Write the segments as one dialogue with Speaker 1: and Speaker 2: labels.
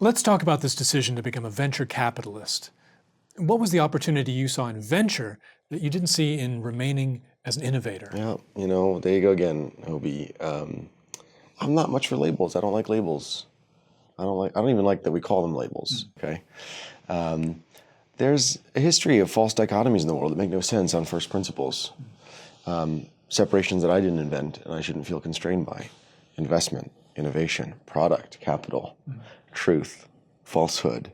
Speaker 1: Let's talk about this decision to become a venture capitalist. What was the opportunity you saw in venture that you didn't see in remaining as an innovator?
Speaker 2: Yeah, there you go again, Hobie. I'm not much for labels. I don't like labels. I don't even like that we call them labels, okay? There's a history of false dichotomies in the world that make no sense on first principles. Separations that I didn't invent and I shouldn't feel constrained by. Investment, innovation, product, capital, truth, falsehood,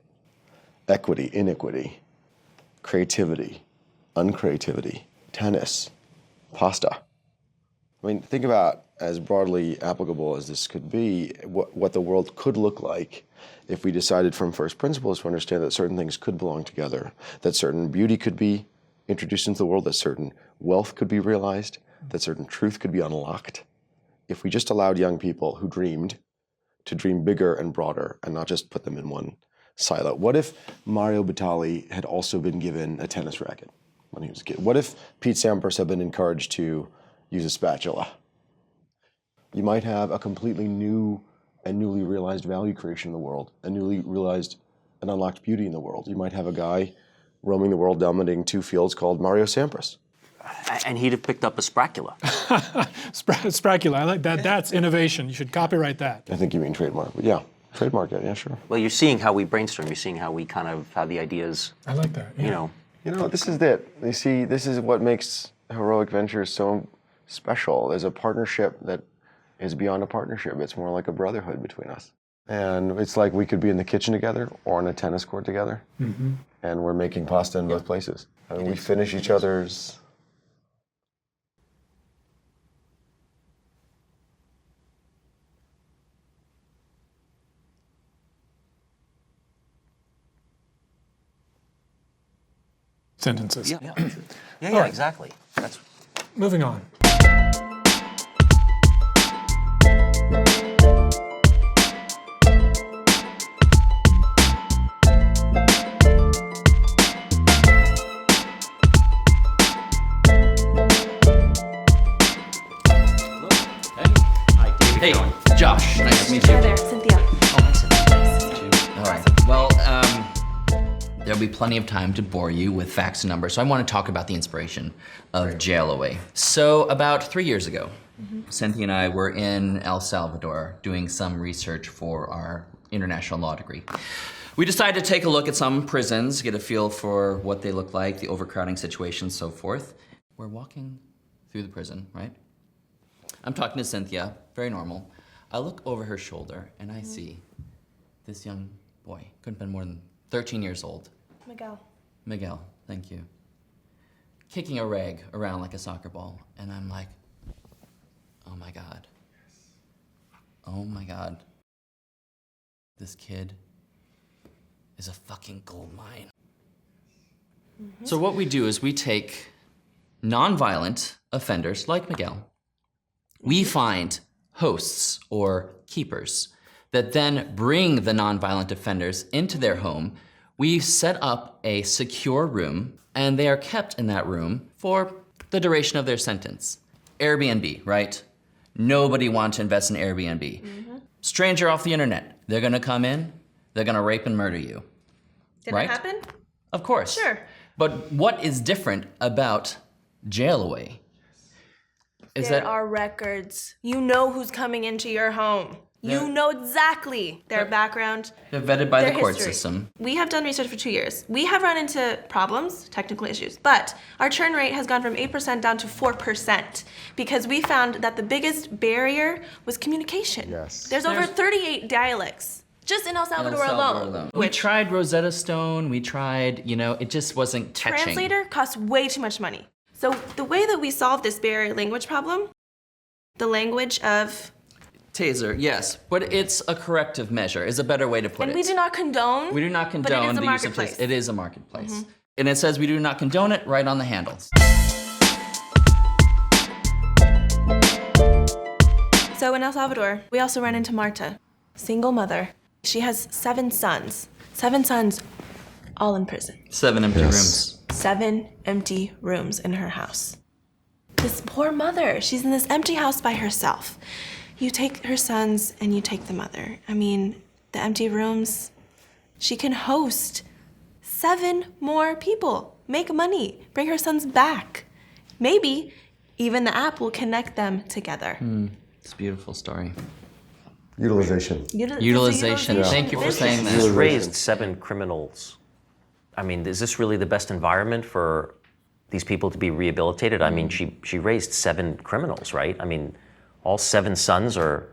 Speaker 2: equity, inequity, creativity, uncreativity, tennis, pasta. I mean, think about, as broadly applicable as this could be, what the world could look like if we decided from first principles to understand that certain things could belong together, that certain beauty could be introduced into the world, that certain wealth could be realized, that certain truth could be unlocked. If we just allowed young people who dreamed to dream bigger and broader and not just put them in one silo. What if Mario Batali had also been given a tennis racket when he was a kid? What if Pete Sampras had been encouraged to use a spatula? You might have a completely new and newly realized value creation in the world, a newly realized and unlocked beauty in the world. You might have a guy roaming the world dominating two fields called Mario Sampras.
Speaker 3: And he'd have picked up a spracula.
Speaker 1: Spracula, I like that. That's innovation. You should copyright that.
Speaker 2: I think you mean trademark, but yeah, trademark it, yeah, sure.
Speaker 3: Well, you're seeing how we brainstorm. You're seeing how we kind of, how the ideas,
Speaker 1: I like that, yeah.
Speaker 2: This is it. You see, this is what makes Heroic Ventures so special. There's a partnership that is beyond a partnership. It's more like a brotherhood between us. And it's like we could be in the kitchen together or on a tennis court together, and we're making pasta in both places. And we finish each other's.
Speaker 1: Sentences.
Speaker 3: Yeah, exactly. That's
Speaker 1: Moving on.
Speaker 4: Hey, Josh, nice to meet you.
Speaker 5: Hi there, Cynthia.
Speaker 4: Oh, hi, Cynthia. Nice to meet you. All right. Well, there'll be plenty of time to bore you with facts and numbers, so I want to talk about the inspiration of Jailaway. So about 3 years ago, Cynthia and I were in El Salvador doing some research for our international law degree. We decided to take a look at some prisons, get a feel for what they look like, the overcrowding situation, so forth. We're walking through the prison, right? I'm talking to Cynthia, very normal. I look over her shoulder and I see this young boy, couldn't have been more than 13 years old. Miguel, thank you. Kicking a rag around like a soccer ball. And I'm like, oh my God. Oh my God. This kid is a fucking gold mine. So what we do is we take non-violent offenders like Miguel. We find hosts or keepers that then bring the non-violent offenders into their home. We set up a secure room and they are kept in that room for the duration of their sentence. Airbnb, right? Nobody wants to invest in Airbnb. Stranger off the internet, they're gonna come in, they're gonna rape and murder you.
Speaker 5: Did
Speaker 4: right?
Speaker 5: it happen?
Speaker 4: Of course.
Speaker 5: Sure.
Speaker 4: But what is different about Jailaway?
Speaker 5: There are records. You know who's coming into your home. You know exactly their background.
Speaker 4: They're vetted by the
Speaker 5: their
Speaker 4: court
Speaker 5: history.
Speaker 4: system.
Speaker 5: We have done research for 2 years. We have run into problems, technical issues, but our churn rate has gone from 8% down to 4% because we found that the biggest barrier was communication.
Speaker 2: Yes.
Speaker 5: There's over 38 dialects just in El Salvador, alone.
Speaker 4: We tried Rosetta Stone, we tried, it just wasn't catching.
Speaker 5: Translator costs way too much money. So the way that we solve this barrier language problem, the language of...
Speaker 4: Taser, yes, but it's a corrective measure, is a better way to put it.
Speaker 5: And we do not condone.
Speaker 4: We do not condone
Speaker 5: but it is a
Speaker 4: the use of
Speaker 5: marketplace.
Speaker 4: Taser. It is a marketplace. And it says we do not condone it right on the handles.
Speaker 5: So in El Salvador, we also ran into Marta, single mother. She has 7 sons. 7 sons, all in prison.
Speaker 4: 7 empty rooms.
Speaker 5: 7 empty rooms in her house. This poor mother, she's in this empty house by herself. You take her sons and you take the mother. I mean, the empty rooms. She can host 7 more people, make money, bring her sons back. Maybe even the app will connect them together.
Speaker 4: It's a beautiful story.
Speaker 2: Utilization.
Speaker 4: Utilization. Thank you for saying
Speaker 3: She's
Speaker 4: that.
Speaker 3: raised 7 criminals. I mean, is this really the best environment for these people to be rehabilitated? I mean, she raised 7 criminals, right? I mean, all 7 sons are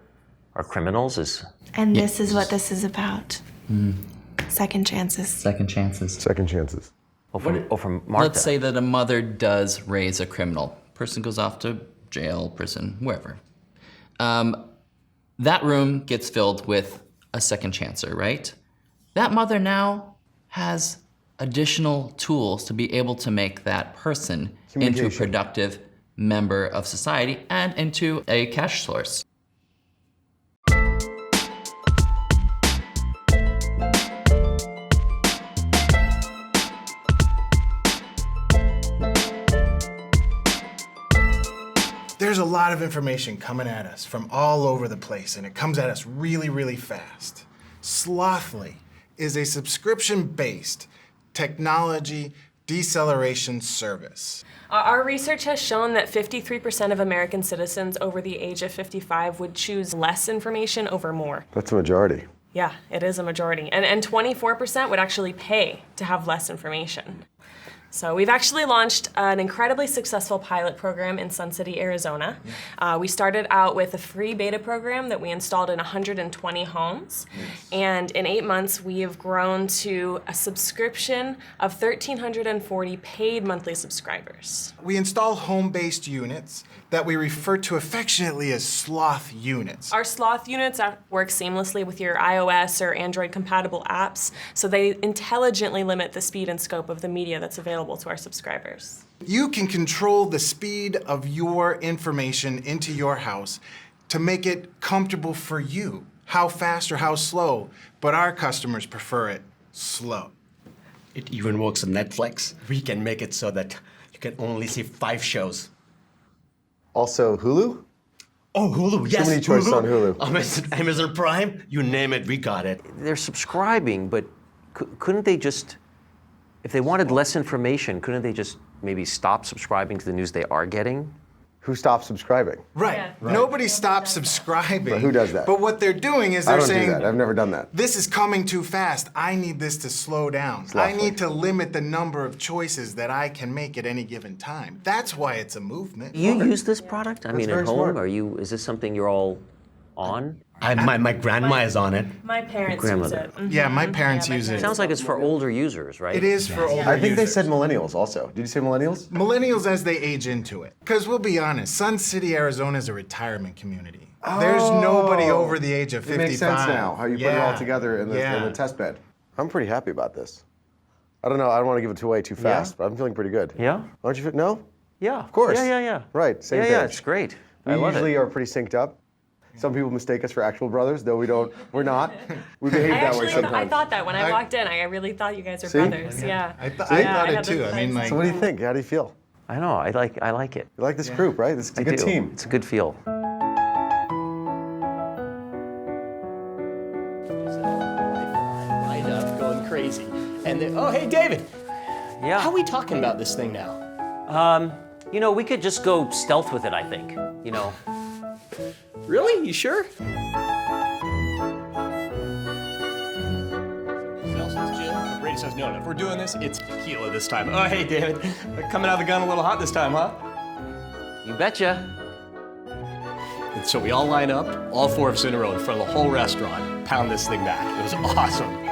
Speaker 3: criminals.
Speaker 5: And this is what this is about. Second chances.
Speaker 4: Second chances.
Speaker 2: Second chances.
Speaker 3: From Martha.
Speaker 4: Let's say that a mother does raise a criminal. Person goes off to jail, prison, wherever. That room gets filled with a second chancer, right? That mother now has additional tools to be able to make that person into a productive member of society and into a cash source.
Speaker 6: There's a lot of information coming at us from all over the place, and it comes at us really, really fast. Sloth-li is a subscription-based technology deceleration service.
Speaker 7: Our research has shown that 53% of American citizens over the age of 55 would choose less information over more.
Speaker 2: That's a majority.
Speaker 7: Yeah, it is a majority. And 24% would actually pay to have less information. So we've actually launched an incredibly successful pilot program in Sun City, Arizona. We started out with a free beta program that we installed in 120 homes. And in 8 months, we have grown to a subscription of 1,340 paid monthly subscribers.
Speaker 6: We install home-based units that we refer to affectionately as sloth units.
Speaker 7: Our Sloth units work seamlessly with your iOS or Android compatible apps, so they intelligently limit the speed and scope of the media that's available to our subscribers.
Speaker 6: You can control the speed of your information into your house to make it comfortable for you, how fast or how slow, but our customers prefer it slow.
Speaker 8: It even works on Netflix. We can make it so that you can only see 5 shows.
Speaker 2: Also, Hulu?
Speaker 8: Oh, Hulu, yes.
Speaker 2: Too many choices on Hulu.
Speaker 8: Amazon Prime, you name it, we got it.
Speaker 3: They're subscribing, but couldn't they just, if they wanted less information, couldn't they just maybe stop subscribing to the news they are getting?
Speaker 2: Who stops subscribing?
Speaker 6: Right.
Speaker 7: Yeah.
Speaker 6: Nobody stops subscribing.
Speaker 2: But who does that?
Speaker 6: But what they're doing is
Speaker 2: I
Speaker 6: they're
Speaker 2: don't
Speaker 6: saying,
Speaker 2: do that. I've never done that.
Speaker 6: this is coming too fast. I need this to slow down.
Speaker 2: Sloth-li.
Speaker 6: I need to limit the number of choices that I can make at any given time. That's why it's a movement.
Speaker 3: You use this product? I mean,
Speaker 2: very
Speaker 3: at home,
Speaker 2: smart.
Speaker 3: is this something you're all on?
Speaker 8: My grandma is on it.
Speaker 7: My parents
Speaker 3: Grandmother.
Speaker 7: use it.
Speaker 6: Yeah, my parents use it.
Speaker 3: Sounds like it's for older users, right?
Speaker 6: It is for older
Speaker 2: I think they
Speaker 6: users.
Speaker 2: said millennials also. Did you say millennials?
Speaker 6: Millennials as they age into it. Because we'll be honest, Sun City, Arizona is a retirement community. There's nobody over the age of 55.
Speaker 2: It makes sense now, how you put it all together in the
Speaker 6: Yeah.
Speaker 2: test bed. I'm pretty happy about this. I don't know, I don't want to give it away too fast, but I'm feeling pretty good.
Speaker 3: Yeah?
Speaker 2: Aren't you? No?
Speaker 3: Yeah.
Speaker 2: Of course.
Speaker 3: Yeah.
Speaker 2: Right, same
Speaker 3: Yeah,
Speaker 2: page.
Speaker 3: it's great.
Speaker 2: We
Speaker 3: I love
Speaker 2: usually
Speaker 3: it.
Speaker 2: are pretty synced up. Some people mistake us for actual brothers, though we're not. We behave that way sometimes.
Speaker 7: I thought that when I walked in. I really thought you guys were
Speaker 2: See?
Speaker 7: brothers. Yeah.
Speaker 6: I thought
Speaker 7: I
Speaker 6: it
Speaker 7: had
Speaker 6: too.
Speaker 7: the
Speaker 6: I mean, like,
Speaker 2: So what do you think? How do you feel?
Speaker 3: I know, I like it.
Speaker 2: You like this group, right? It's a
Speaker 3: I
Speaker 2: good
Speaker 3: do.
Speaker 2: team.
Speaker 3: It's a good feel.
Speaker 9: Light up, going crazy. And then, oh, hey, David.
Speaker 3: Yeah.
Speaker 9: How are we talking about this thing now?
Speaker 3: You know, we could just go stealth with it, I think. You know.
Speaker 9: Really? You sure? Brady says, no, if we're doing this, it's tequila this time. Oh, hey, David. Coming out of the gun a little hot this time, huh?
Speaker 3: You betcha.
Speaker 9: And so we all line up, all 4 of us in a row in front of the whole restaurant, pound this thing back. It was awesome.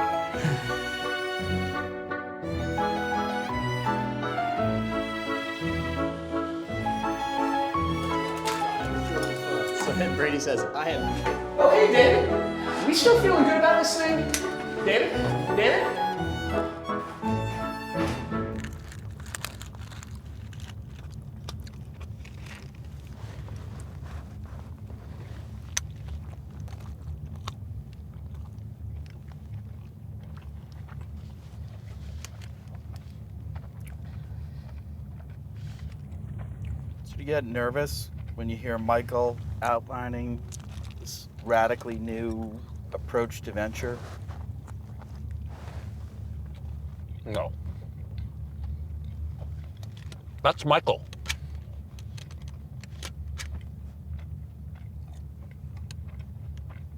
Speaker 9: So then Brady says, I am. Oh, hey, David. Are we still feeling good about this thing? David? David?
Speaker 10: So you get nervous when you hear Michael outlining this radically new approach to venture?
Speaker 11: No. That's Michael.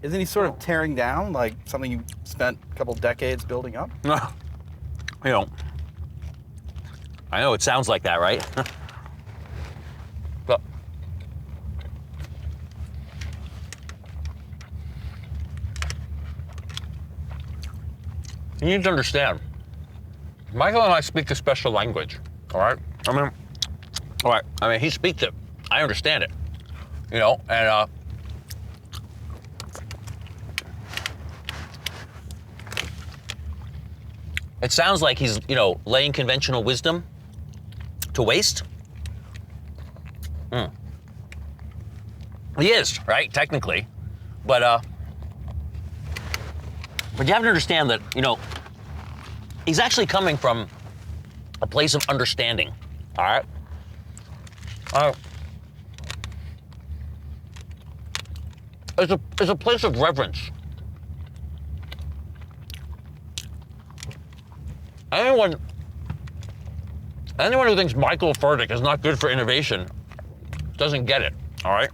Speaker 10: Isn't he sort of tearing down like something you spent a couple decades building up?
Speaker 11: You know, I know it sounds like that, right? But you need to understand, Michael and I speak a special language, all right? I mean, he speaks it. I understand it, you know, and it sounds like he's, you know, laying conventional wisdom to waste. He is, right, technically, but you have to understand that, you know, he's actually coming from a place of understanding, all right? It's a place of reverence. Anyone who thinks Michael Furtick is not good for innovation doesn't get it, all right?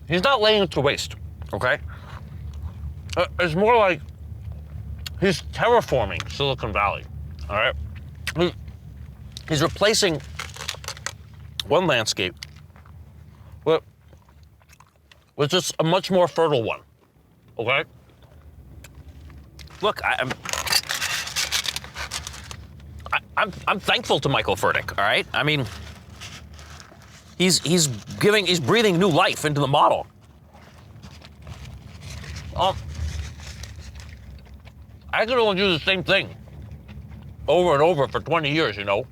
Speaker 11: He's not laying it to waste, okay? It's more like he's terraforming Silicon Valley, all right? He's replacing one landscape with just a much more fertile one, okay? Look, I'm thankful to Michael Furtick, all right? I mean, he's breathing new life into the model. I could only do the same thing over and over for 20 years, you know?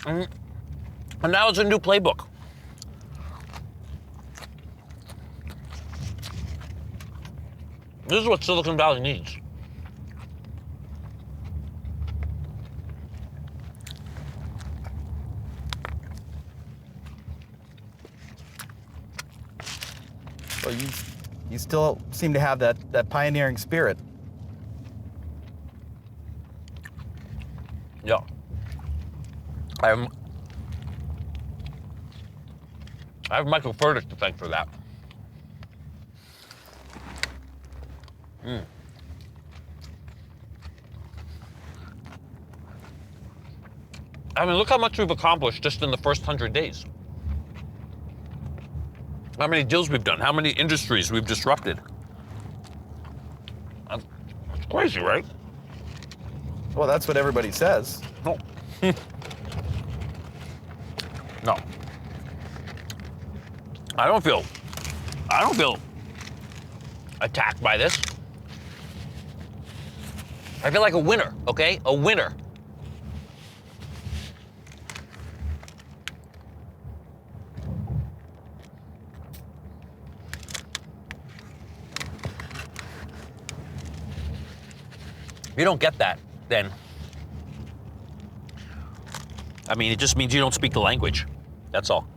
Speaker 11: And now it's a new playbook. This is what Silicon Valley needs.
Speaker 10: Well, you still seem to have that pioneering spirit.
Speaker 11: Yeah. I have Michael Furtick to thank for that. I mean, look how much we've accomplished just in the first 100 days. How many deals we've done, how many industries we've disrupted. It's crazy, right?
Speaker 10: Well, that's what everybody says.
Speaker 11: No. No. I don't feel attacked by this. I feel like a winner, okay? A winner. If you don't get that, then, I mean, it just means you don't speak the language. That's all.